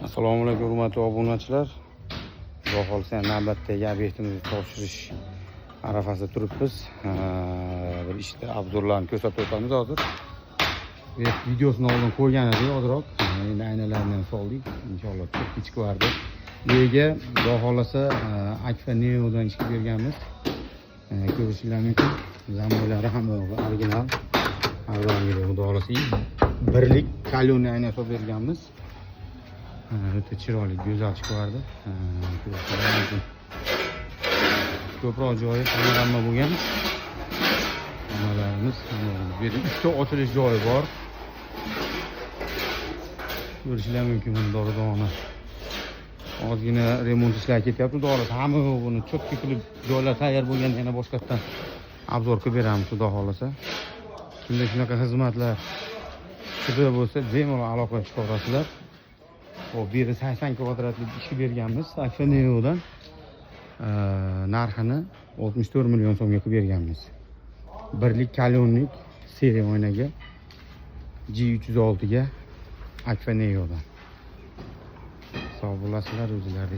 Assalomu alaykum hurmatli obunachilar. Xudo xolsa navbatdagi obyektimizni topshirish arafasida turibmiz. Bir ishda obzorlarni ko'rsatib o'tamiz hozir. Videosini oldin qo'ygan edik ozroq. Endi aynalarni ham soldik. Inshaalloh çok chiqardi. Yerga xudo xolsa Akfa Neo'dan ishga berganmiz. Ko'rishingiz mumkin. Zamolari ham original. Avvalgiga xudo xolsa birlik kalyonli ayna solib berganmiz. O'ta chiroyli, go'zal chiqardi. Ko'proq joyi panorama bo'lgan. Panoralarimiz bu yerda 3 ta ochilish joyi bor. Ko'rishingiz mumkin buni dori-dona. Ozgina remont ishlari ketyapti. Xudo hamma buni cho'tki qilib joylar tayyor bo'lganda yana boshqatdan obzor qilib beramiz xudo xolasa. Kimda shunaqa xizmatlar qidiq bo'lsa, bemalol aloqa chiqarasizlar. O bir 80 kvadratlik ishga berganmiz Akfa Neo'dan. Narxini 64 million so'mga qilib berganmiz. Birlik kalyonlik seriya oynaga G306 ga Akfa Neo'dan. Sog' bo'lasizlar, o'zingizlarga